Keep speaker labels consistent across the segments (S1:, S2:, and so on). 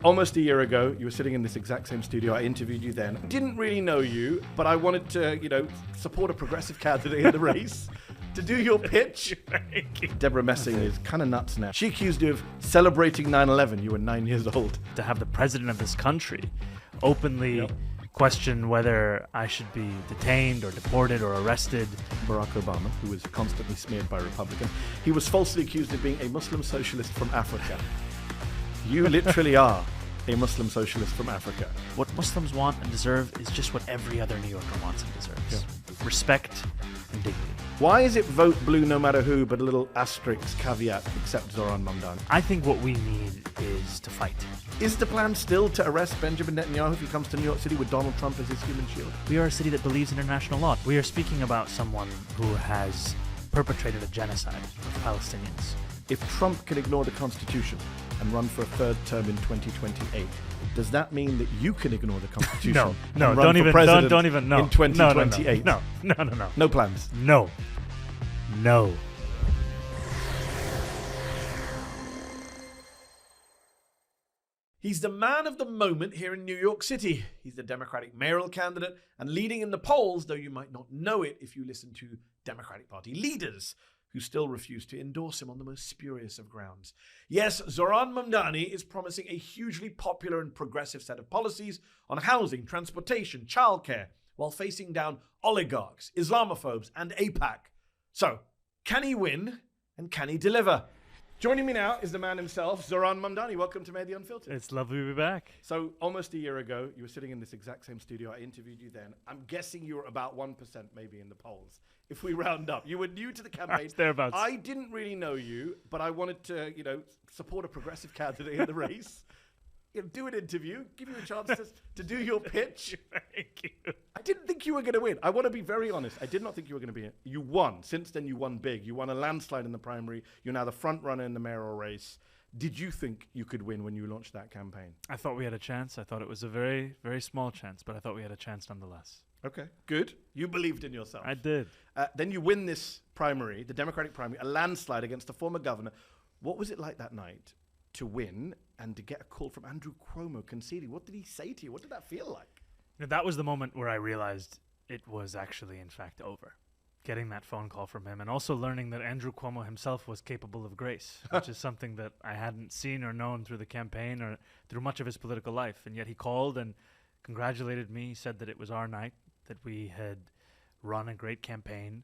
S1: Almost a year ago, you were sitting in this exact same studio. I interviewed you then. Didn't really know you, but I wanted to, support a progressive candidate in the race. To do your pitch. Deborah Messing is kind of nuts now. She accused you of celebrating 9/11. You were 9 years old.
S2: To have the president of this country openly question whether I should be detained or deported or arrested.
S1: Barack Obama, who was constantly smeared by Republicans, he was falsely accused of being a Muslim socialist from Africa. You literally are a Muslim socialist from Africa.
S2: What Muslims want and deserve is just what every other New Yorker wants and deserves. Respect and dignity.
S1: Why is it vote blue no matter who, but a little asterisk caveat except Zohran Mamdani?
S2: I think what we need is to fight.
S1: Is the plan still to arrest Benjamin Netanyahu if he comes to New York City with Donald Trump as his human shield?
S2: We are a city that believes in international law. We are speaking about someone who has perpetrated a genocide of Palestinians.
S1: If Trump can ignore the Constitution and run for a third term in 2028, does that mean that you can ignore the Constitution?
S2: No,
S1: and run
S2: don't
S1: for
S2: even,
S1: president
S2: don't even, no.
S1: in 2028?
S2: No.
S1: No plans?
S2: No.
S1: He's the man of the moment here in New York City. He's the Democratic mayoral candidate and leading in the polls, though you might not know it if you listen to Democratic Party leaders who still refuse to endorse him on the most spurious of grounds. Yes, Zohran Mamdani is promising a hugely popular and progressive set of policies on housing, transportation, childcare, while facing down oligarchs, Islamophobes, and AIPAC. So, can he win and can he deliver? Joining me now is the man himself, Zohran Mamdani. Welcome to Mehdi Unfiltered.
S2: It's lovely to be back.
S1: So, almost a year ago, you were sitting in this exact same studio. I interviewed you then. I'm guessing you were about 1% maybe in the polls. If we round up, you were new to the campaign.
S2: Thereabouts.
S1: I didn't really know you, but I wanted to, support a progressive candidate in the race. Do an interview, give you a chance to do your pitch.
S2: Thank you.
S1: I didn't think you were going to win. I want to be very honest. I did not think you were going to be. You won. Since then, you won big. You won a landslide in the primary. You're now the front runner in the mayoral race. Did you think you could win when you launched that campaign?
S2: I thought we had a chance. I thought it was a very, very small chance, but I thought we had a chance nonetheless.
S1: Okay, good. You believed in yourself.
S2: I did.
S1: Then you win this primary, the Democratic primary, a landslide against a former governor. What was it like that night to win and to get a call from Andrew Cuomo conceding? What did he say to you? What did that feel like?
S2: That was the moment where I realized it was actually, in fact, over. Getting that phone call from him and also learning that Andrew Cuomo himself was capable of grace, which is something that I hadn't seen or known through the campaign or through much of his political life. And yet he called and congratulated me, said that it was our night, that we had run a great campaign.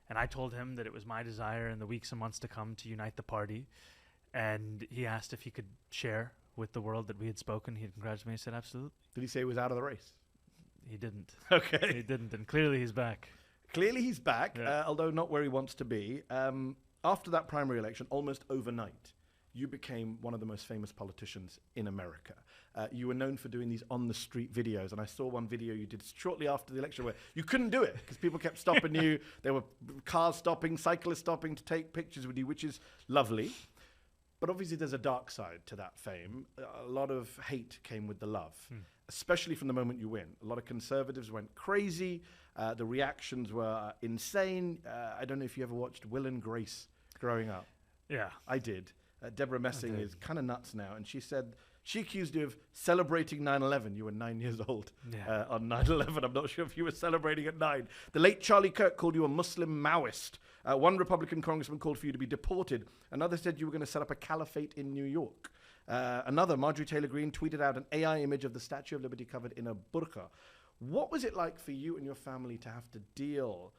S2: And I told him that it was my desire in the weeks and months to come to unite the party. And he asked if he could share with the world that we had spoken. He had congratulated me. I said, absolutely.
S1: Did he say he was out of the race?
S2: He didn't.
S1: Okay.
S2: He didn't. And clearly he's back.
S1: Clearly he's back,
S2: Yeah.
S1: Although not where he wants to be. After that primary election, almost overnight, you became one of the most famous politicians in America. You were known for doing these on-the-street videos, and I saw one video you did shortly after the election where you couldn't do it because people kept stopping you. There were cars stopping, cyclists stopping to take pictures with you, which is lovely. But obviously there's a dark side to that fame. A lot of hate came with the love, especially from the moment you win. A lot of conservatives went crazy. The reactions were insane. I don't know if you ever watched Will and Grace growing up.
S2: Yeah.
S1: I did. Deborah Messing is kind of nuts now. And she accused you of celebrating 9/11. You were 9 years old on 9/11. I'm not sure if you were celebrating at 9. The late Charlie Kirk called you a Muslim Maoist. One Republican congressman called for you to be deported. Another said you were going to set up a caliphate in New York. Another, Marjorie Taylor Greene, tweeted out an AI image of the Statue of Liberty covered in a burqa. What was it like for you and your family to have to deal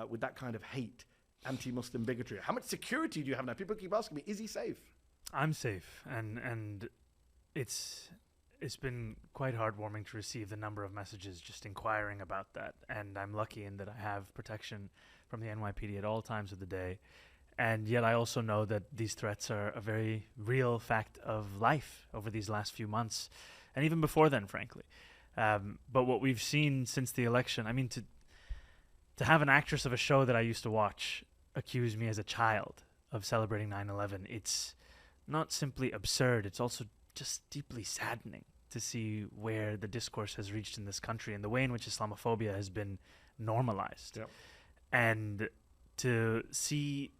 S1: with that kind of hate, anti-Muslim bigotry? How much security do you have now? People keep asking me, is he safe?
S2: I'm safe, and it's been quite heartwarming to receive the number of messages just inquiring about that. And I'm lucky in that I have protection from the NYPD at all times of the day. And yet I also know that these threats are a very real fact of life over these last few months, and even before then, frankly. But what we've seen since the election, I mean, to have an actress of a show that I used to watch accuse me as a child of celebrating 9/11, it's not simply absurd, it's also just deeply saddening to see where the discourse has reached in this country and the way in which Islamophobia has been normalized.
S1: Yep.
S2: And to see,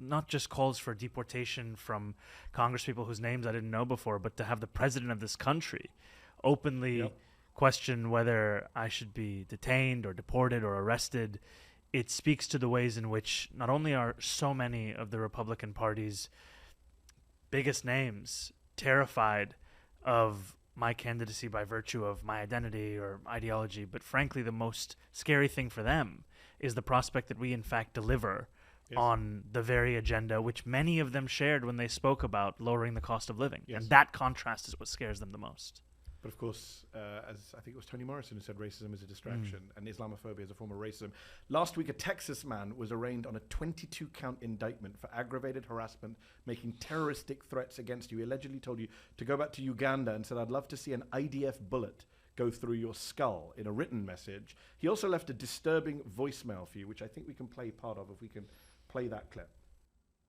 S2: not just calls for deportation from congresspeople whose names I didn't know before, but to have the president of this country openly question whether I should be detained or deported or arrested. It speaks to the ways in which not only are so many of the Republican Party's biggest names terrified of my candidacy by virtue of my identity or ideology, but frankly, the most scary thing for them is the prospect that we in fact deliver on the very agenda which many of them shared when they spoke about lowering the cost of living. And that contrast is what scares them the most.
S1: But of course, as I think it was Toni Morrison who said racism is a distraction and Islamophobia is a form of racism. Last week, a Texas man was arraigned on a 22-count indictment for aggravated harassment, making terroristic threats against you. He allegedly told you to go back to Uganda and said, "I'd love to see an IDF bullet go through your skull," in a written message. He also left a disturbing voicemail for you, which I think we can play part of if we can play that clip.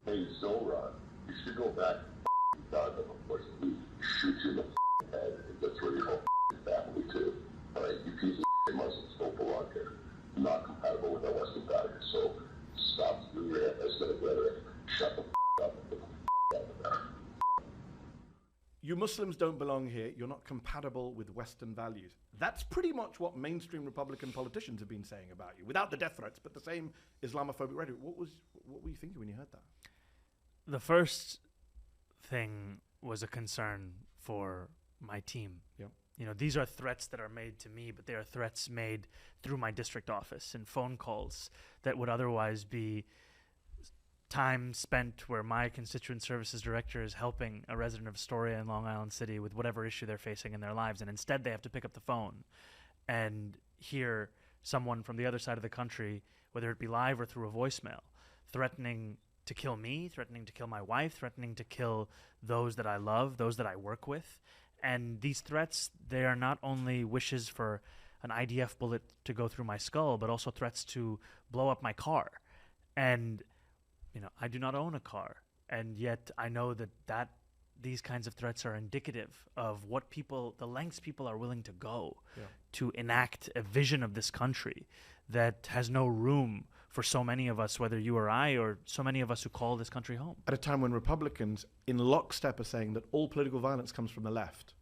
S3: "Hey, Zohran, you should go back to Uganda before we shoot you in the head. That's where your whole family too. All right, you piece of shit Muslims don't belong here. Not compatible with our Western values. So stop doing your anti-Semitic rhetoric. Shut the up and get the out of there."
S1: You Muslims don't belong here. You're not compatible with Western values. That's pretty much what mainstream Republican politicians have been saying about you, without the death threats, but the same Islamophobic rhetoric. What were you thinking when you heard that?
S2: The first thing was a concern for my team.
S1: Yeah.
S2: You know, these are threats that are made to me, but they are threats made through my district office and phone calls that would otherwise be time spent where my constituent services director is helping a resident of Astoria in Long Island City with whatever issue they're facing in their lives. And instead they have to pick up the phone and hear someone from the other side of the country, whether it be live or through a voicemail, threatening to kill me, threatening to kill my wife, threatening to kill those that I love, those that I work with. And these threats, they are not only wishes for an IDF bullet to go through my skull, but also threats to blow up my car. And, you know, I do not own a car. And yet I know that these kinds of threats are indicative of what people, the lengths people are willing to go to enact a vision of this country that has no room for so many of us, whether you or I, or so many of us who call this country home.
S1: At a time when Republicans in lockstep are saying that all political violence comes from the left,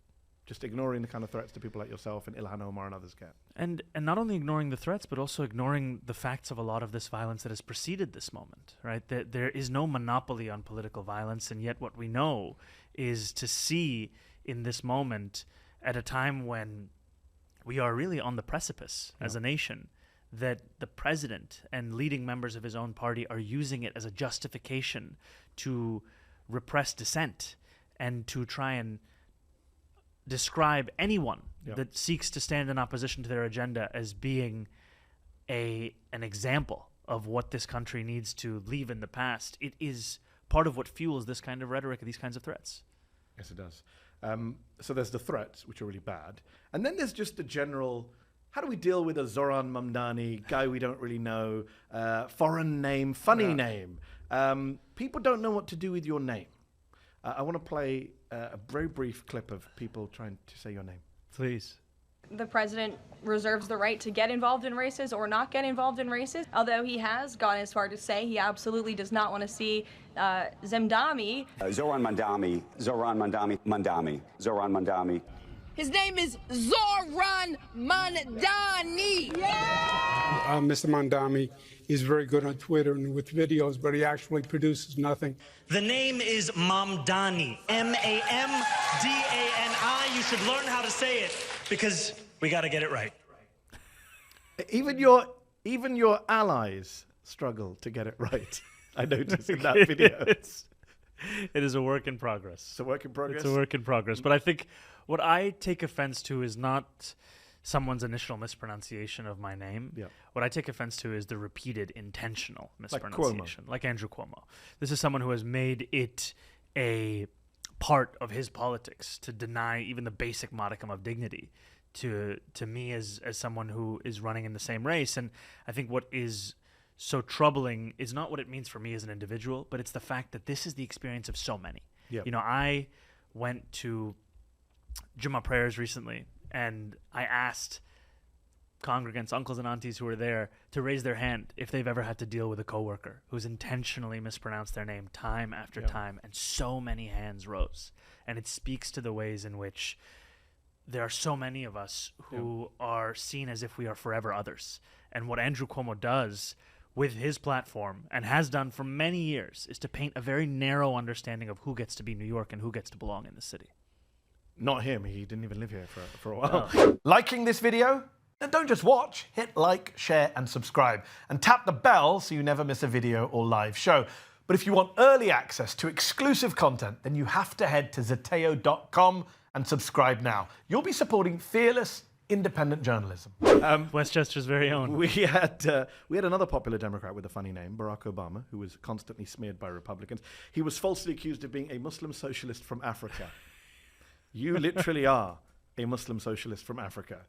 S1: just ignoring the kind of threats to people like yourself and Ilhan Omar and others get.
S2: And not only ignoring the threats, but also ignoring the facts of a lot of this violence that has preceded this moment, right? There is no monopoly on political violence, and yet what we know is to see in this moment, at a time when we are really on the precipice as a nation, that the president and leading members of his own party are using it as a justification to repress dissent and to try and describe anyone that seeks to stand in opposition to their agenda as being an example of what this country needs to leave in the past. It is part of what fuels this kind of rhetoric and these kinds of threats.
S1: Yes, it does. So there's the threats, which are really bad. And then there's just the general, how do we deal with a Zohran Mamdani, guy we don't really know, foreign name, funny name? People don't know what to do with your name. I want to play a very brief clip of people trying to say your name.
S2: Please.
S4: The president reserves the right to get involved in races or not get involved in races, although he has gone as far to say he absolutely does not want to see Zemdami.
S5: Zohran Mamdani.
S6: His name is Zohran Mamdani. Yeah!
S7: Mr. Mamdani is very good on Twitter and with videos, but he actually produces nothing.
S8: The name is Mamdani, Mamdani. You should learn how to say it because we got to get it right.
S1: Even your allies struggle to get it right. I noticed in that video.
S2: It is a work in progress.
S1: It's a work in progress?
S2: It's a work in progress. But I think what I take offense to is not someone's initial mispronunciation of my name.
S1: Yeah.
S2: What I take offense to is the repeated intentional mispronunciation. Like Andrew Cuomo. This is someone who has made it a part of his politics to deny even the basic modicum of dignity to me as someone who is running in the same race. And I think what is so troubling is not what it means for me as an individual, but it's the fact that this is the experience of so many.
S1: Yep.
S2: You know, I went to Jummah prayers recently, and I asked congregants, uncles and aunties who were there to raise their hand if they've ever had to deal with a coworker who's intentionally mispronounced their name time after time, and so many hands rose. And it speaks to the ways in which there are so many of us who are seen as if we are forever others. And what Andrew Cuomo does with his platform, and has done for many years, is to paint a very narrow understanding of who gets to be New York and who gets to belong in the city.
S1: Not him. He didn't even live here for a while. Liking this video? Then don't just watch. Hit like, share, and subscribe. And tap the bell so you never miss a video or live show. But if you want early access to exclusive content, then you have to head to zeteo.com and subscribe now. You'll be supporting fearless, independent journalism.
S2: Westchester's very own.
S1: We had another popular Democrat with a funny name, Barack Obama, who was constantly smeared by Republicans. He was falsely accused of being a Muslim socialist from Africa. You literally are a Muslim socialist from Africa.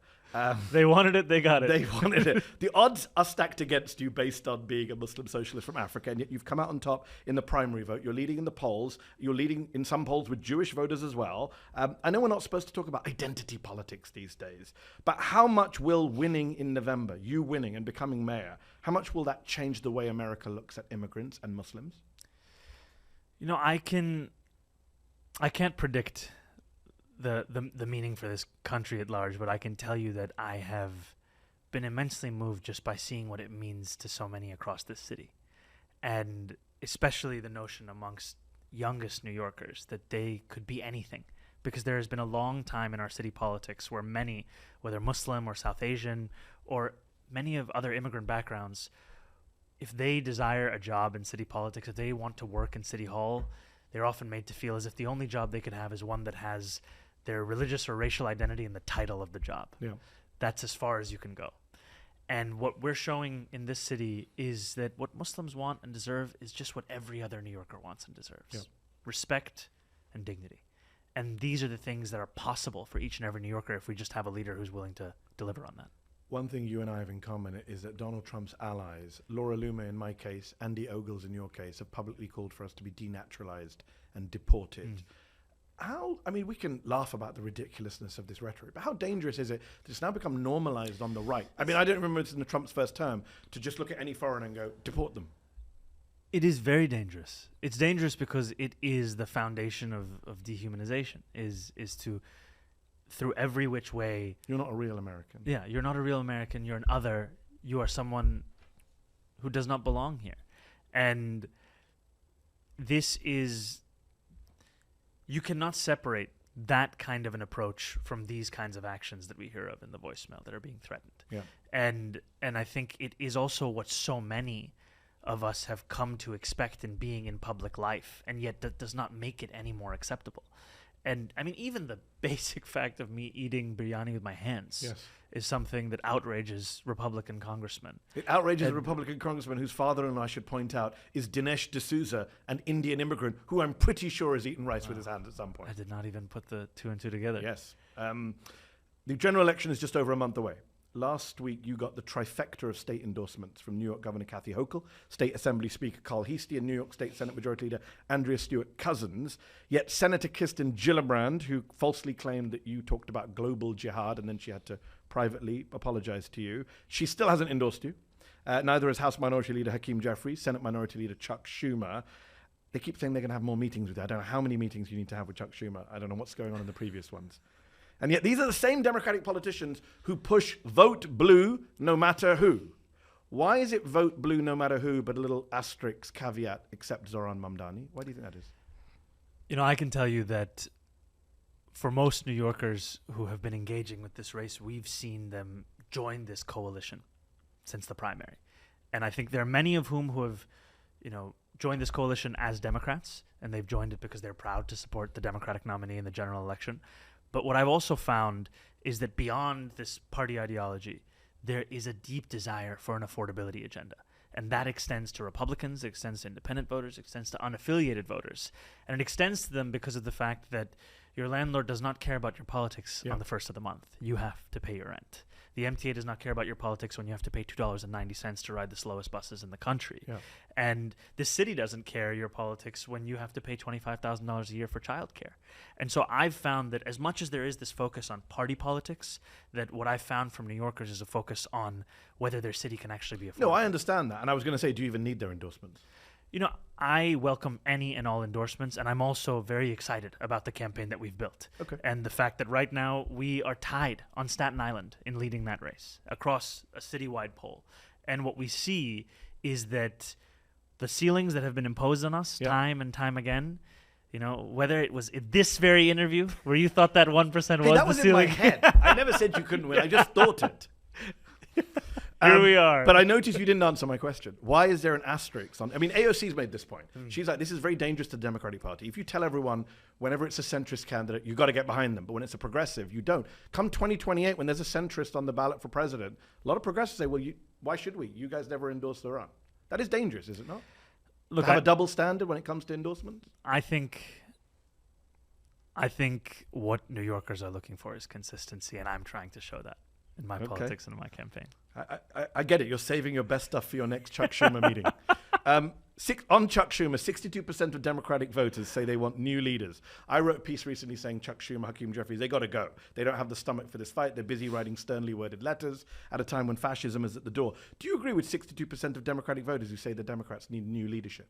S2: They wanted it, they got it.
S1: They wanted it. The odds are stacked against you based on being a Muslim socialist from Africa, and yet you've come out on top in the primary vote. You're leading in the polls. You're leading in some polls with Jewish voters as well. I know we're not supposed to talk about identity politics these days, but how much will winning in November, you winning and becoming mayor, how much will that change the way America looks at immigrants and Muslims?
S2: You know, I can't predict the meaning for this country at large, but I can tell you that I have been immensely moved just by seeing what it means to so many across this city, and especially the notion amongst youngest New Yorkers that they could be anything, because there has been a long time in our city politics where many, whether Muslim or South Asian or many of other immigrant backgrounds, if they desire a job in city politics, if they want to work in City Hall, they're often made to feel as if the only job they could have is one that has their religious or racial identity in the title of the job. Yeah. That's as far as you can go. And what we're showing in this city is that what Muslims want and deserve is just what every other New Yorker wants and deserves. Yeah. Respect and dignity. And these are the things that are possible for each and every New Yorker if we just have a leader who's willing to deliver on that.
S1: One thing you and I have in common is that Donald Trump's allies, Laura Loomer in my case, Andy Ogles in your case, have publicly called for us to be denaturalized and deported. We can laugh about the ridiculousness of this rhetoric, but how dangerous is it that it's now become normalized on the right? I don't remember this in the Trump's first term, to just look at any foreigner and go, deport them.
S2: It is very dangerous. It's dangerous because it is the foundation of dehumanization, is to, through every which way...
S1: You're not a real American.
S2: Yeah, you're not a real American. You're an other. You are someone who does not belong here. And this is... You cannot separate that kind of an approach from these kinds of actions that we hear of in the voicemail that are being threatened.
S1: Yeah.
S2: And I think it is also what so many of us have come to expect in being in public life, and yet that does not make it any more acceptable. And even the basic fact of me eating biryani with my hands is something that outrages Republican congressmen.
S1: It outrages a Republican congressman whose father-in-law, I should point out, is Dinesh D'Souza, an Indian immigrant who I'm pretty sure has eaten rice with his hands at some point.
S2: I did not even put the two and two together.
S1: Yes. The general election is just over a month away. Last week, you got the trifecta of state endorsements from New York Governor Kathy Hochul, State Assembly Speaker Carl Heastie, and New York State Senate Majority Leader Andrea Stewart Cousins. Yet Senator Kirsten Gillibrand, who falsely claimed that you talked about global jihad and then she had to privately apologize to you, she still hasn't endorsed you. Neither has House Minority Leader Hakeem Jeffries, Senate Minority Leader Chuck Schumer. They keep saying they're going to have more meetings with you. I don't know how many meetings you need to have with Chuck Schumer. I don't know what's going on in the previous ones. And yet these are the same Democratic politicians who push vote blue no matter who. Why is it vote blue no matter who, but a little asterisk caveat except Zohran Mamdani? Why do you think that is?
S2: I can tell you that for most New Yorkers who have been engaging with this race, we've seen them join this coalition since the primary. And I think there are many of whom who have, joined this coalition as Democrats, and they've joined it because they're proud to support the Democratic nominee in the general election. But what I've also found is that beyond this party ideology, there is a deep desire for an affordability agenda. And that extends to Republicans, it extends to independent voters, it extends to unaffiliated voters. And it extends to them because of the fact that your landlord does not care about your politics on the first of the month. You have to pay your rent. The MTA does not care about your politics when you have to pay $2.90 to ride the slowest buses in the country.
S1: Yeah.
S2: And the city doesn't care your politics when you have to pay $25,000 a year for childcare. And so I've found that as much as there is this focus on party politics, that what I've found from New Yorkers is a focus on whether their city can actually be affordable.
S1: No, I understand that. And I was going to say, do you even need their endorsements?
S2: You know, I welcome any and all endorsements, and I'm also very excited about the campaign that we've built.
S1: Okay.
S2: And the fact that right now we are tied on Staten Island in leading that race across a citywide poll. And what we see is that the ceilings that have been imposed on us time and time again, you know, whether it was in this very interview where you thought that 1% was
S1: that was
S2: the ceiling.
S1: in my head. I never said you couldn't win. I just thought it.
S2: Here we are.
S1: But I noticed you didn't answer my question. Why is there an asterisk on? I mean, AOC's made this point. She's like, this is very dangerous to the Democratic Party. If you tell everyone, whenever it's a centrist candidate, you got to get behind them. But when it's a progressive, you don't. Come 2028, when there's a centrist on the ballot for president, a lot of progressives say, well, why should we? You guys never endorse Zohran. That is dangerous, is it not?
S2: Look,
S1: to have a double standard when it comes to endorsements?
S2: I think what New Yorkers are looking for is consistency, and I'm trying to show that in my politics and in my campaign.
S1: I get it. You're saving your best stuff for your next Chuck Schumer meeting. On Chuck Schumer, 62% of Democratic voters say they want new leaders. I wrote a piece recently saying Chuck Schumer, Hakeem, Jeffries, they got to go. They don't have the stomach for this fight. They're busy writing sternly worded letters at a time when fascism is at the door. Do you agree with 62% of Democratic voters who say the Democrats need new leadership?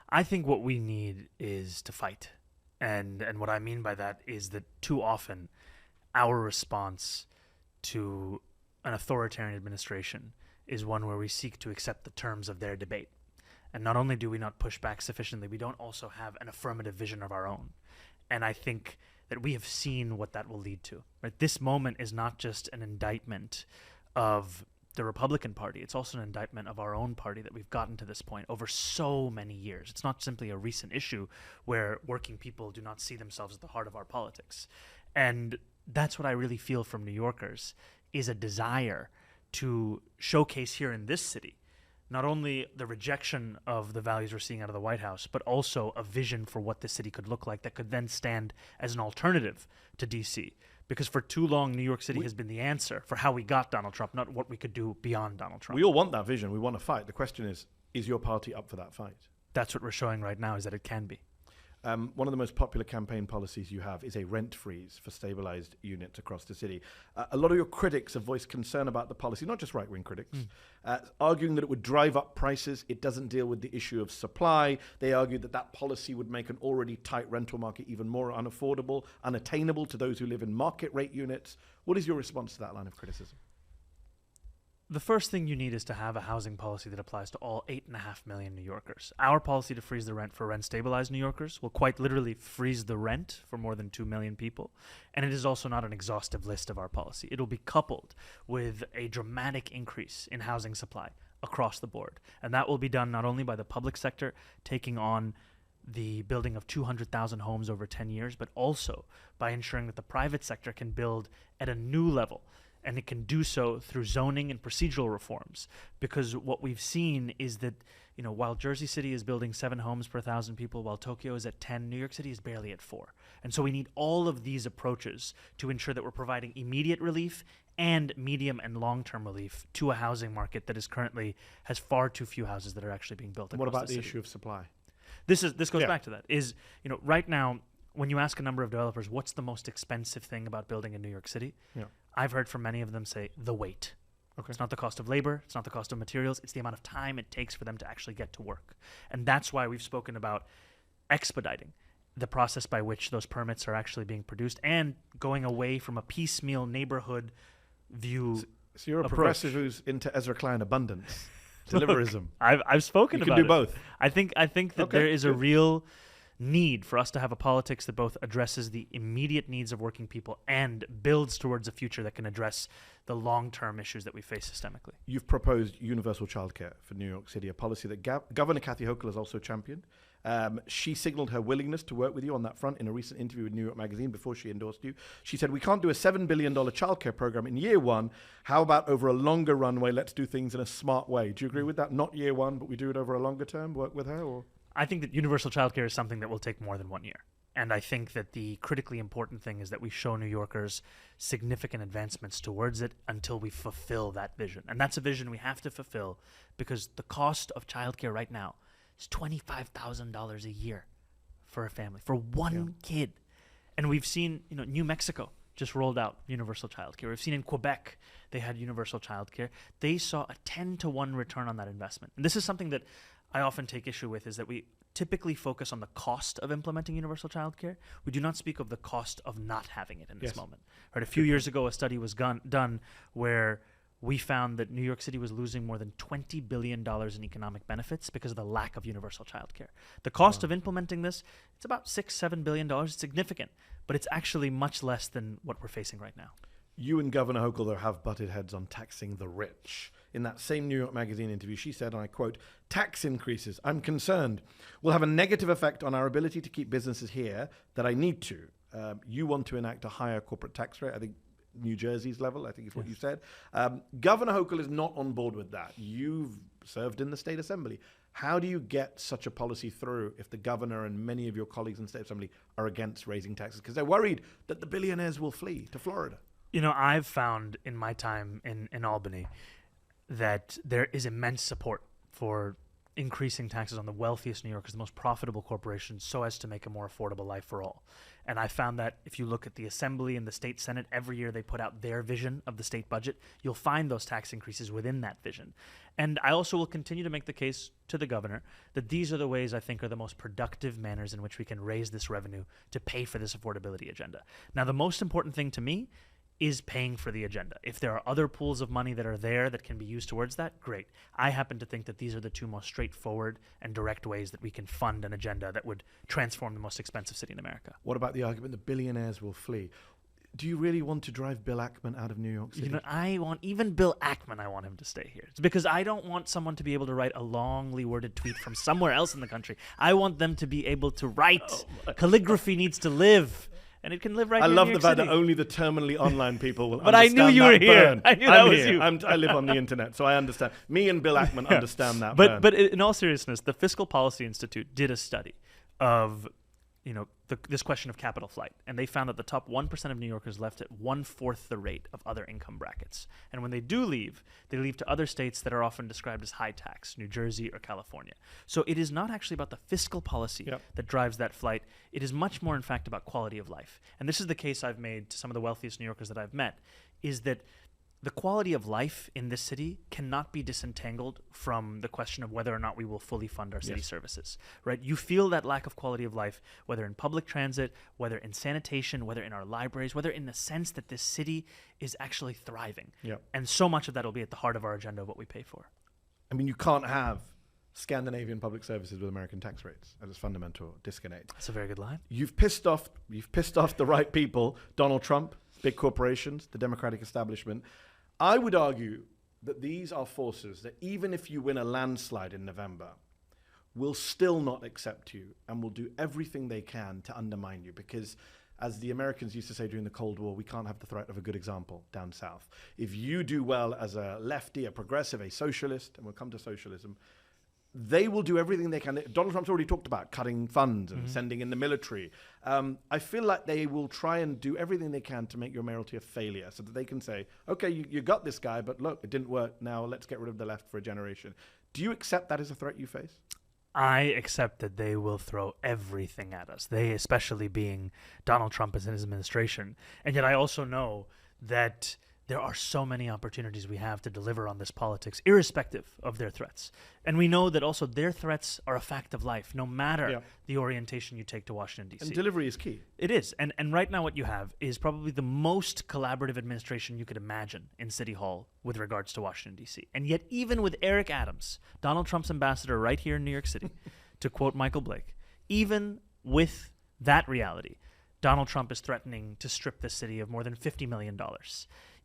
S2: I think what we need is to fight. And what I mean by that is that too often our response to an authoritarian administration is one where we seek to accept the terms of their debate. And not only do we not push back sufficiently, we don't also have an affirmative vision of our own. And I think that we have seen what that will lead to. Right? This moment is not just an indictment of the Republican Party. It's also an indictment of our own party that we've gotten to this point over so many years. It's not simply a recent issue where working people do not see themselves at the heart of our politics. And that's what I really feel from New Yorkers, is a desire to showcase here in this city not only the rejection of the values we're seeing out of the White House, but also a vision for what this city could look like that could then stand as an alternative to D.C. Because for too long, New York City has been the answer for how we got Donald Trump, not what we could do beyond Donald Trump.
S1: We all want that vision. We want to fight. The question is your party up for that fight?
S2: That's what we're showing right now, is that it can be.
S1: One of the most popular campaign policies you have is a rent freeze for stabilized units across the city. A lot of your critics have voiced concern about the policy, not just right-wing critics, arguing that it would drive up prices. It doesn't deal with the issue of supply. They argue that that policy would make an already tight rental market even more unaffordable, unattainable to those who live in market rate units. What is your response to that line of criticism?
S2: The first thing you need is to have a housing policy that applies to all 8.5 million New Yorkers. Our policy to freeze the rent for rent-stabilized New Yorkers will quite literally freeze the rent for more than 2 million people. And it is also not an exhaustive list of our policy. It will be coupled with a dramatic increase in housing supply across the board. And that will be done not only by the public sector taking on the building of 200,000 homes over 10 years, but also by ensuring that the private sector can build at a new level. And it can do so through zoning and procedural reforms. Because what we've seen is that, you know, while Jersey City is building 7 homes per 1,000 people, while Tokyo is at 10, New York City is barely at 4. And so we need all of these approaches to ensure that we're providing immediate relief and medium and long-term relief to a housing market that is currently has far too few houses that are actually being built.
S1: What about the issue of supply?
S2: This goes back to that. Is, you know, right now, when you ask a number of developers, what's the most expensive thing about building in New York City? Yeah. I've heard from many of them say the wait. Okay. It's not the cost of labor. It's not the cost of materials. It's the amount of time it takes for them to actually get to work. And that's why we've spoken about expediting the process by which those permits are actually being produced and going away from a piecemeal neighborhood view.
S1: So you're a progressive who's into Ezra Klein abundance, deliverism.
S2: I've spoken about it.
S1: You can do both.
S2: I think that there is a real need for us to have a politics that both addresses the immediate needs of working people and builds towards a future that can address the long-term issues that we face systemically.
S1: You've proposed universal childcare for New York City, a policy that Governor Kathy Hochul has also championed. She signaled her willingness to work with you on that front in a recent interview with New York Magazine before she endorsed you. She said, we can't do a $7 billion childcare program in year one. How about over a longer runway? Let's do things in a smart way. Do you agree with that? Not year one, but we do it over a longer term, work with her? Or?
S2: I think that universal childcare is something that will take more than 1 year. And I think that the critically important thing is that we show New Yorkers significant advancements towards it until we fulfill that vision. And that's a vision we have to fulfill because the cost of childcare right now is $25,000 a year for a family, for one kid. And we've seen, New Mexico just rolled out universal childcare. We've seen in Quebec, they had universal childcare. They saw a 10-to-1 return on that investment. And this is something that I often take issue with, is that we typically focus on the cost of implementing universal childcare. We do not speak of the cost of not having it in this moment. Right? A few years ago, a study was done where we found that New York City was losing more than $20 billion in economic benefits because of the lack of universal childcare. The cost of implementing this, it's about $6-7 billion. It's significant, but it's actually much less than what we're facing right now.
S1: You and Governor Hochul, though, have butted heads on taxing the rich. In that same New York Magazine interview, she said, and I quote, "Tax increases, I'm concerned, will have a negative effect on our ability to keep businesses here that I need to." You want to enact a higher corporate tax rate, I think New Jersey's level, I think is what you said. Governor Hochul is not on board with that. You've served in the state assembly. How do you get such a policy through if the governor and many of your colleagues in the state assembly are against raising taxes? Because they're worried that the billionaires will flee to Florida.
S2: I've found in my time in Albany that there is immense support for increasing taxes on the wealthiest New Yorkers, the most profitable corporations, so as to make a more affordable life for all. And I found that if you look at the Assembly and the State Senate, every year they put out their vision of the state budget, you'll find those tax increases within that vision. And I also will continue to make the case to the governor that these are the ways I think are the most productive manners in which we can raise this revenue to pay for this affordability agenda. Now, the most important thing to me is paying for the agenda. If there are other pools of money that are there that can be used towards that, great. I happen to think that these are the two most straightforward and direct ways that we can fund an agenda that would transform the most expensive city in America.
S1: What about the argument that billionaires will flee? Do you really want to drive Bill Ackman out of New York City?
S2: I want Bill Ackman, I want him to stay here. It's because I don't want someone to be able to write a longly worded tweet from somewhere else in the country. I want them to be able to write. Calligraphy needs to live. And it can live right here in New York City. I love the fact that
S1: only the terminally online people will
S2: but
S1: understand
S2: I knew you were here.
S1: Burn.
S2: I knew that was you.
S1: I live on the internet, so I understand. Me and Bill Ackman understand that
S2: burn. But in all seriousness, the Fiscal Policy Institute did a study of this question of capital flight. And they found that the top 1% of New Yorkers left at 1/4 the rate of other income brackets. And when they do leave, they leave to other states that are often described as high tax, New Jersey or California. So it is not actually about the fiscal policy that drives that flight. It is much more, in fact, about quality of life. And this is the case I've made to some of the wealthiest New Yorkers that I've met, is that the quality of life in this city cannot be disentangled from the question of whether or not we will fully fund our city services, right? You feel that lack of quality of life, whether in public transit, whether in sanitation, whether in our libraries, whether in the sense that this city is actually thriving. And so much of that will be at the heart of our agenda of what we pay for.
S1: I mean, you can't have Scandinavian public services with American tax rates. That is fundamental disconnect.
S2: That's a very good line.
S1: You've pissed off the right people, Donald Trump, big corporations, the Democratic establishment. I would argue that these are forces that even if you win a landslide in November, will still not accept you and will do everything they can to undermine you because, as the Americans used to say during the Cold War, we can't have the threat of a good example down south. If you do well as a lefty, a progressive, a socialist, and we'll come to socialism, they will do everything they can. Donald Trump's already talked about cutting funds and sending in the military. I feel like they will try and do everything they can to make your mayoralty a failure so that they can say, okay, you got this guy, but look, it didn't work. Now let's get rid of the left for a generation. Do you accept that as a threat you face?
S2: I accept that they will throw everything at us, they especially being Donald Trump and his administration. And yet I also know that there are so many opportunities we have to deliver on this politics, irrespective of their threats. And we know that also their threats are a fact of life, no matter the orientation you take to Washington, D.C.
S1: And delivery is key.
S2: It is. And right now what you have is probably the most collaborative administration you could imagine in City Hall with regards to Washington, D.C. And yet even with Eric Adams, Donald Trump's ambassador right here in New York City, to quote Michael Blake, even with that reality, Donald Trump is threatening to strip the city of more than $50 million.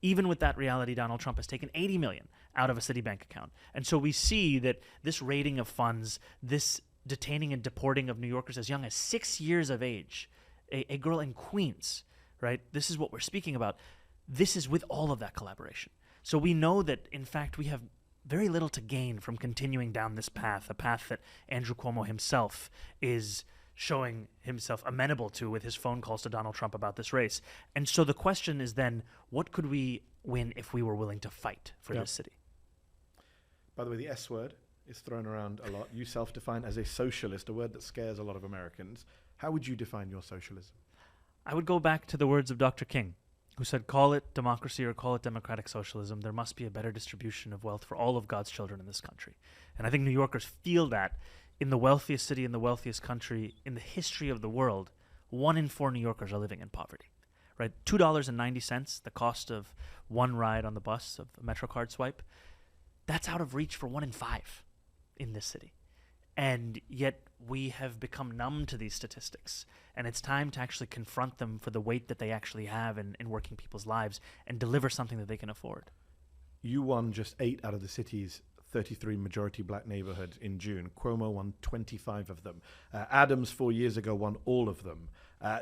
S2: Even with that reality, Donald Trump has taken $80 million out of a Citibank account. And so we see that this raiding of funds, this detaining and deporting of New Yorkers as young as 6 years of age, a girl in Queens, right? This is what we're speaking about. This is with all of that collaboration. So we know that, in fact, we have very little to gain from continuing down this path, a path that Andrew Cuomo himself is showing himself amenable to with his phone calls to Donald Trump about this race. And so the question is then, what could we win if we were willing to fight for this city?
S1: By the way, the S word is thrown around a lot. You self-define as a socialist, a word that scares a lot of Americans. How would you define your socialism?
S2: I would go back to the words of Dr. King, who said, call it democracy or call it democratic socialism, there must be a better distribution of wealth for all of God's children in this country. And I think New Yorkers feel that in the wealthiest city, in the wealthiest country, in the history of the world, 1 in 4 New Yorkers are living in poverty. Right? $2.90, the cost of one ride on the bus of a MetroCard swipe, that's out of reach for 1 in 5 in this city. And yet we have become numb to these statistics. And it's time to actually confront them for the weight that they actually have in working people's lives and deliver something that they can afford.
S1: You won just 8 out of the city's 33 majority black neighborhoods in June. Cuomo won 25 of them. Adams 4 years ago won all of them.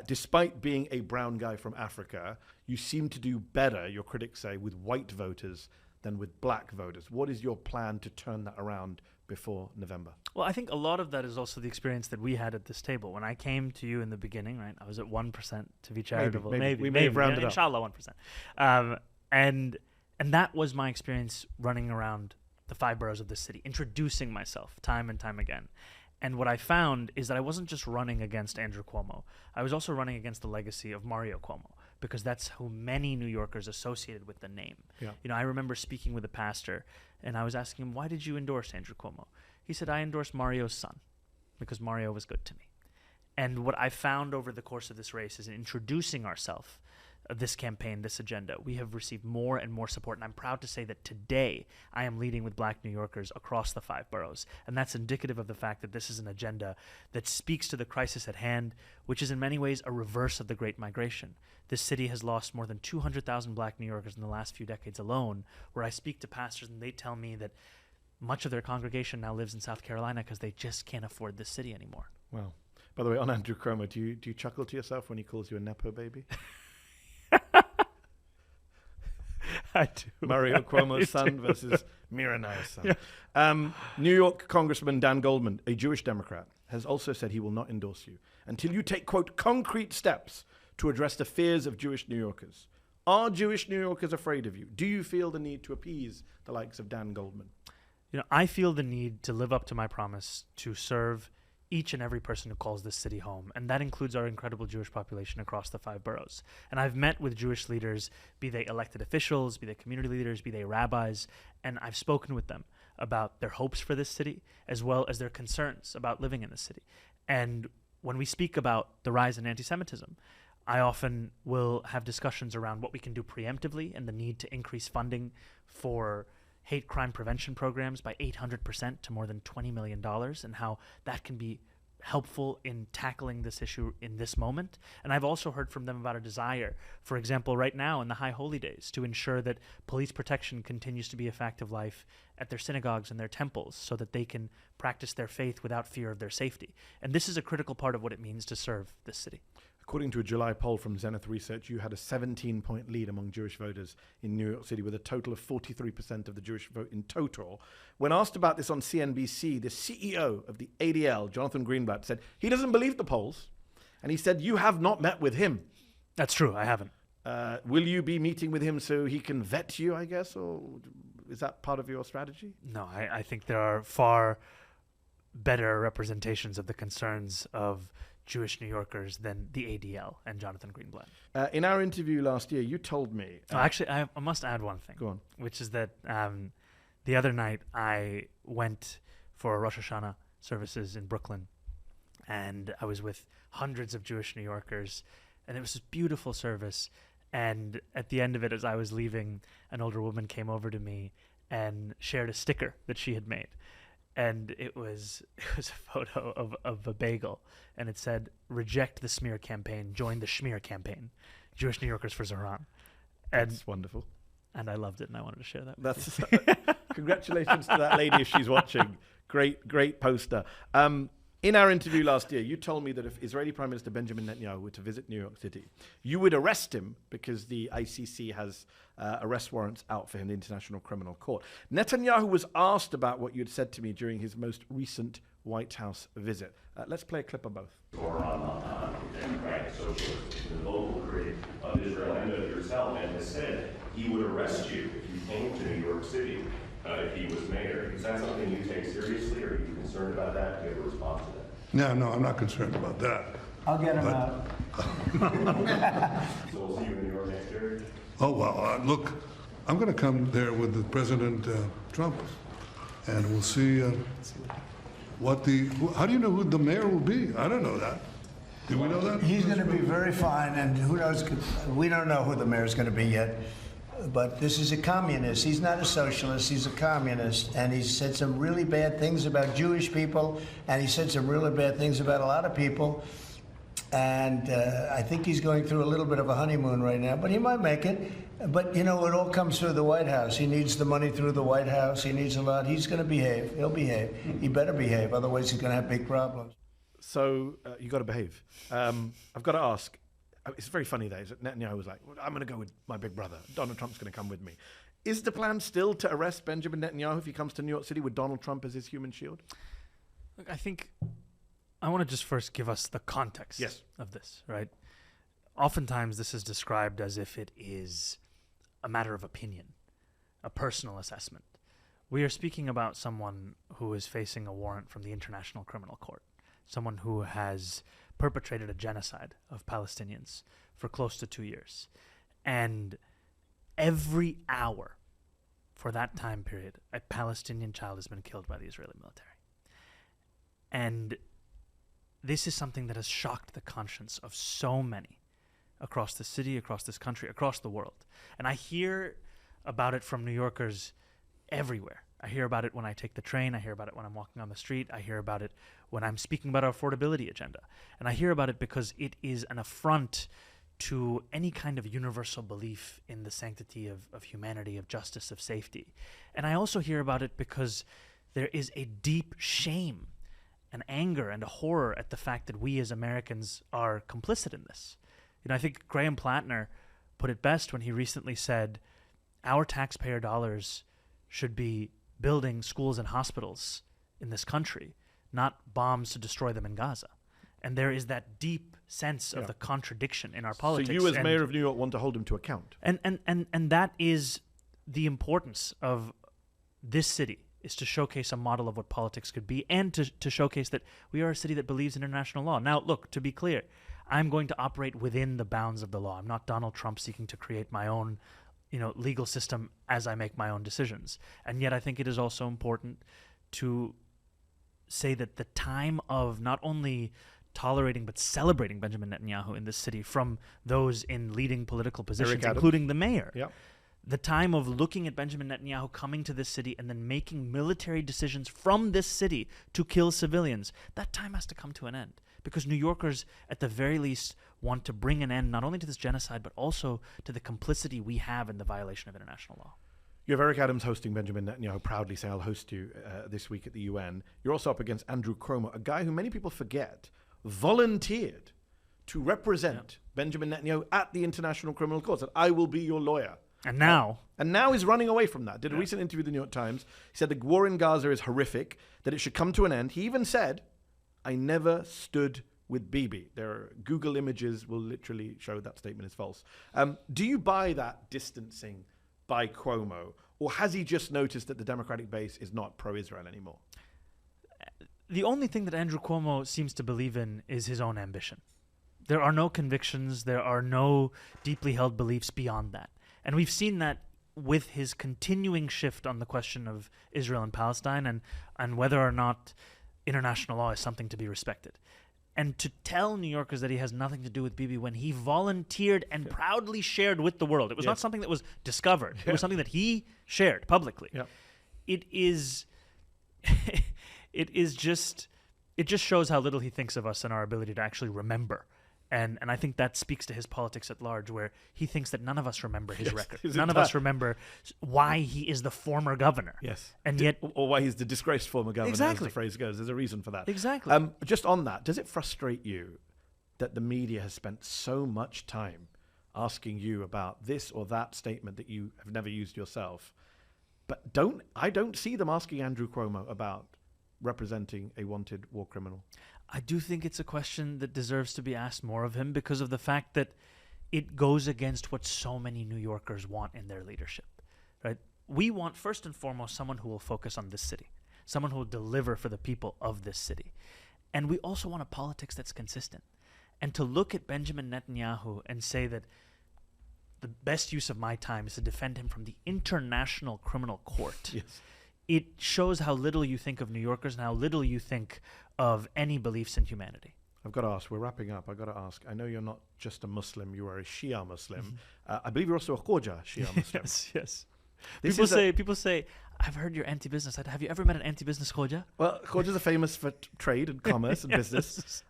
S1: Despite being a brown guy from Africa, you seem to do better, your critics say, with white voters than with black voters. What is your plan to turn that around before November?
S2: Well, I think a lot of that is also the experience that we had at this table. When I came to you in the beginning, right, I was at 1% to be charitable.
S1: Maybe. We may have rounded up.
S2: Inshallah, 1%. And that was my experience running around the 5 boroughs of the city, introducing myself time and time again. And what I found is that I wasn't just running against Andrew Cuomo. I was also running against the legacy of Mario Cuomo, because that's who many New Yorkers associated with the name.
S1: Yeah.
S2: You know, I remember speaking with a pastor, and I was asking him, why did you endorse Andrew Cuomo? He said, I endorsed Mario's son because Mario was good to me. And what I found over the course of this race is in introducing ourselves, this campaign, this agenda, we have received more and more support. And I'm proud to say that today I am leading with black New Yorkers across the 5 boroughs. And that's indicative of the fact that this is an agenda that speaks to the crisis at hand, which is in many ways a reverse of the Great Migration. This city has lost more than 200,000 black New Yorkers in the last few decades alone, where I speak to pastors and they tell me that much of their congregation now lives in South Carolina because they just can't afford this city anymore.
S1: Wow. By the way, on Andrew Cuomo, do you chuckle to yourself when he calls you a Nepo baby?
S2: I do.
S1: Mario Cuomo's son versus Miranda's son. New York Congressman Dan Goldman, a Jewish Democrat, has also said he will not endorse you until you take, quote, concrete steps to address the fears of Jewish New Yorkers. Are Jewish New Yorkers afraid of you? Do you feel the need to appease the likes of Dan Goldman?
S2: You know, I feel the need to live up to my promise to serve each and every person who calls this city home, and that includes our incredible Jewish population across the 5 boroughs. And I've met with Jewish leaders, be they elected officials, be they community leaders, be they rabbis, and I've spoken with them about their hopes for this city, as well as their concerns about living in this city. And when we speak about the rise in anti-Semitism, I often will have discussions around what we can do preemptively and the need to increase funding for hate crime prevention programs by 800% to more than $20 million, and how that can be helpful in tackling this issue in this moment. And I've also heard from them about a desire, for example, right now in the High Holy Days, to ensure that police protection continues to be a fact of life at their synagogues and their temples so that they can practice their faith without fear of their safety. And this is a critical part of what it means to serve this city.
S1: According to a July poll from Zenith Research, you had a 17-point lead among Jewish voters in New York City, with a total of 43% of the Jewish vote in total. When asked about this on CNBC, the CEO of the ADL, Jonathan Greenblatt, said he doesn't believe the polls, and he said you have not met with him.
S2: That's true, I haven't.
S1: Will you be meeting with him so he can vet you, I guess, or is that part of your strategy?
S2: No, I think there are far better representations of the concerns of Jewish New Yorkers than the ADL and Jonathan Greenblatt.
S1: In our interview last year, you told me...
S2: actually, I must add one thing.
S1: Go on.
S2: Which is that the other night I went for Rosh Hashanah services in Brooklyn, and I was with hundreds of Jewish New Yorkers, and it was this beautiful service. And at the end of it, as I was leaving, an older woman came over to me and shared a sticker that she had made. And it was a photo of a bagel, and it said, "Reject the smear campaign, join the schmear campaign, Jewish New Yorkers for Zohran." And
S1: that's wonderful.
S2: And I loved it, and I wanted to share that.
S1: That's congratulations to that lady if she's watching. Great poster. In our interview last year, you told me that if Israeli Prime Minister Benjamin Netanyahu were to visit New York City, you would arrest him because the ICC has arrest warrants out for him, the International Criminal Court. Netanyahu was asked about what you'd said to me during his most recent White House visit. Let's play a clip of both.
S5: Zohran Mamdani, Democratic socialist in the vocal critic of Israel and of yourself, and has said he would arrest you if you came to New York City if he was mayor. Is that something you take seriously, or are you concerned about that? Do you have a response to that?
S9: No, I'm not concerned about that.
S10: I'll get him out.
S5: So we'll see you in New York next year?
S9: Oh, well, look, I'm going to come there with the President Trump, and we'll see how do you know who the mayor will be? I don't know that. Do we know that?
S10: He's going to be very fine, and who knows? We don't know who the mayor's going to be yet. But this is a communist. He's not a socialist. He's a communist, and he said some really bad things about Jewish people, and he said some really bad things about a lot of people. And I think he's going through a little bit of a honeymoon right now, but he might make it. But, you know, it all comes through the White House. He needs the money through the White House. He needs a lot. He's going to behave. He'll behave. He better behave. Otherwise, he's going to have big problems.
S1: So you got to behave. I've got to ask. It's very funny, though. Netanyahu was like, well, I'm going to go with my big brother. Donald Trump's going to come with me. Is the plan still to arrest Benjamin Netanyahu if he comes to New York City with Donald Trump as his human shield?
S2: Look, I think I want to just first give us the context of this, right? Oftentimes, this is described as if it is a matter of opinion, a personal assessment. We are speaking about someone who is facing a warrant from the International Criminal Court, someone who has perpetrated a genocide of Palestinians for close to 2 years. And every hour for that time period, a Palestinian child has been killed by the Israeli military. And this is something that has shocked the conscience of so many across the city, across this country, across the world. And I hear about it from New Yorkers everywhere. I hear about it when I take the train. I hear about it when I'm walking on the street. I hear about it when I'm speaking about our affordability agenda. And I hear about it because it is an affront to any kind of universal belief in the sanctity of humanity, of justice, of safety. And I also hear about it because there is a deep shame and anger and a horror at the fact that we as Americans are complicit in this. You know, I think Graham Plattner put it best when he recently said, our taxpayer dollars should be building schools and hospitals in this country, not bombs to destroy them in Gaza. And there is that deep sense of the contradiction in our politics.
S1: So you as mayor of New York want to hold him to account.
S2: And that is the importance of this city, is to showcase a model of what politics could be, and to showcase that we are a city that believes in international law. Now, look, to be clear, I'm going to operate within the bounds of the law. I'm not Donald Trump seeking to create my own, legal system as I make my own decisions. And yet I think it is also important to say that the time of not only tolerating but celebrating Benjamin Netanyahu in this city from those in leading political positions, including the mayor, the time of looking at Benjamin Netanyahu coming to this city and then making military decisions from this city to kill civilians, that time has to come to an end. Because New Yorkers, at the very least, want to bring an end not only to this genocide, but also to the complicity we have in the violation of international law.
S1: You have Eric Adams hosting Benjamin Netanyahu, proudly say, I'll host you this week at the UN. You're also up against Andrew Cuomo, a guy who many people forget volunteered to represent Benjamin Netanyahu at the International Criminal Court, said, I will be your lawyer.
S2: And now
S1: he's running away from that. Did a recent interview with the New York Times. He said the war in Gaza is horrific, that it should come to an end. He even said, I never stood with Bibi. There are Google images will literally show that statement is false. Do you buy that distancing by Cuomo, or has he just noticed that the Democratic base is not pro-Israel anymore?
S2: The only thing that Andrew Cuomo seems to believe in is his own ambition. There are no convictions, there are no deeply held beliefs beyond that. And we've seen that with his continuing shift on the question of Israel and Palestine and whether or not international law is something to be respected. And to tell New Yorkers that he has nothing to do with Bibi when he volunteered and proudly shared with the world. It was not something that was discovered. It was something that he shared publicly. It just shows how little he thinks of us and our ability to actually remember. And I think that speaks to his politics at large, where he thinks that none of us remember his record. None of us remember why he is the former governor. And yet,
S1: or why he's the disgraced former governor, as the phrase goes. There's a reason for that.
S2: Exactly.
S1: Just on that, does it frustrate you that the media has spent so much time asking you about this or that statement that you have never used yourself, but I don't see them asking Andrew Cuomo about representing a wanted war criminal?
S2: I do think it's a question that deserves to be asked more of him because of the fact that it goes against what so many New Yorkers want in their leadership, right? We want, first and foremost, someone who will focus on this city, someone who will deliver for the people of this city. And we also want a politics that's consistent. And to look at Benjamin Netanyahu and say that the best use of my time is to defend him from the International Criminal Court,
S1: Yes.
S2: it shows how little you think of New Yorkers and how little you think of any beliefs in humanity.
S1: I've got to ask, we're wrapping up, I've got to ask, I know you're not just a Muslim, you are a Shia Muslim. I believe you're also a Khoja Shia Muslim.
S2: Yes.
S1: This
S2: People say, I've heard you're anti-business. Have you ever met an anti-business Khoja?
S1: Well, Khojas are famous for trade and commerce and business.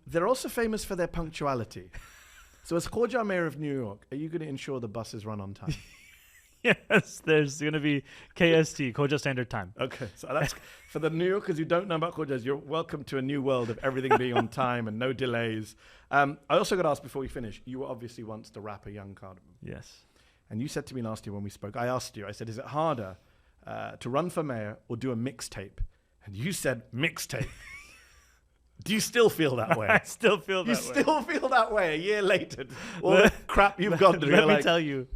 S1: They're also famous for their punctuality. So as Khoja mayor of New York, are you going to ensure the buses run on time?
S2: Yes, there's going to be KST, Khoja Standard Time.
S1: Okay, so that's for the New Yorkers who don't know about Khojas, you're welcome to a new world of everything being on time and no delays. I also got to ask before we finish, you were obviously once the rapper Young Cardamom.
S2: Yes.
S1: And you said to me last year when we spoke, I asked you, I said, is it harder to run for mayor or do a mixtape? And you said mixtape. Do you still feel that way?
S2: I still feel that way.
S1: You still feel that way a year later? All the crap you've gone through.
S2: Let me tell you,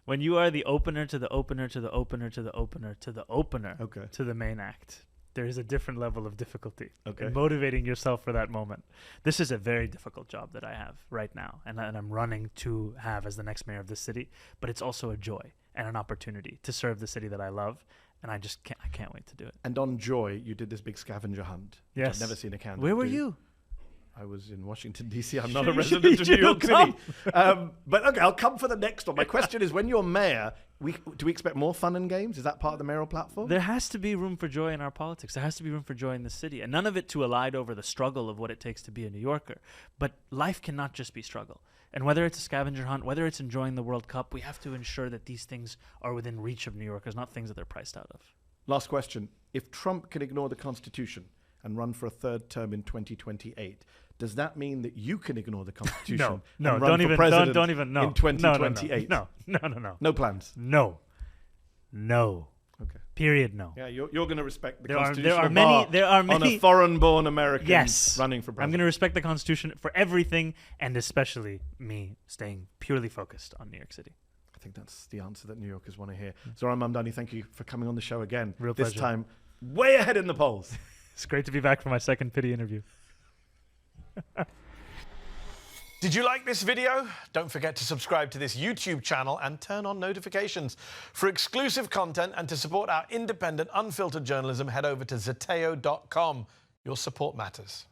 S2: when you are the opener to the opener to the opener to the opener to the opener to the main act, there is a different level of difficulty in motivating yourself for that moment. This is a very difficult job that I have right now, and I'm running to have as the next mayor of this city, but it's also a joy and an opportunity to serve the city that I love, and I can't wait to do it.
S1: And on Joy, you did this big scavenger hunt.
S2: Yes.
S1: I've never seen a candidate
S2: Where were
S1: do.
S2: you?
S1: I was in Washington, D.C. I'm not a resident of New York City. But okay, I'll come for the next one. My question is, when you're mayor, do we expect more fun and games? Is that part of the mayoral platform?
S2: There has to be room for joy in our politics. There has to be room for joy in the city. And none of it to elide over the struggle of what it takes to be a New Yorker. But life cannot just be struggle. And whether it's a scavenger hunt, whether it's enjoying the World Cup, we have to ensure that these things are within reach of New Yorkers, not things that they're priced out of.
S1: Last question. If Trump can ignore the Constitution and run for a third term in 2028, does that mean that you can ignore the Constitution
S2: no,
S1: and run for president
S2: don't even, no.
S1: in 2028?
S2: No.
S1: No plans?
S2: No.
S1: Okay.
S2: Period, no.
S1: Yeah, you're going to respect the Constitution
S2: there are many
S1: on a foreign-born American
S2: yes,
S1: running for president.
S2: I'm going to respect the Constitution for everything, and especially me staying purely focused on New York City.
S1: I think that's the answer that New Yorkers want to hear. Zohran Mamdani, thank you for coming on the show again.
S2: Real
S1: this
S2: pleasure.
S1: time, way ahead in the polls.
S2: It's great to be back for my second pity interview.
S11: Did you like this video? Don't forget to subscribe to this YouTube channel and turn on notifications. For exclusive content and to support our independent, unfiltered journalism, head over to zeteo.com. Your support matters.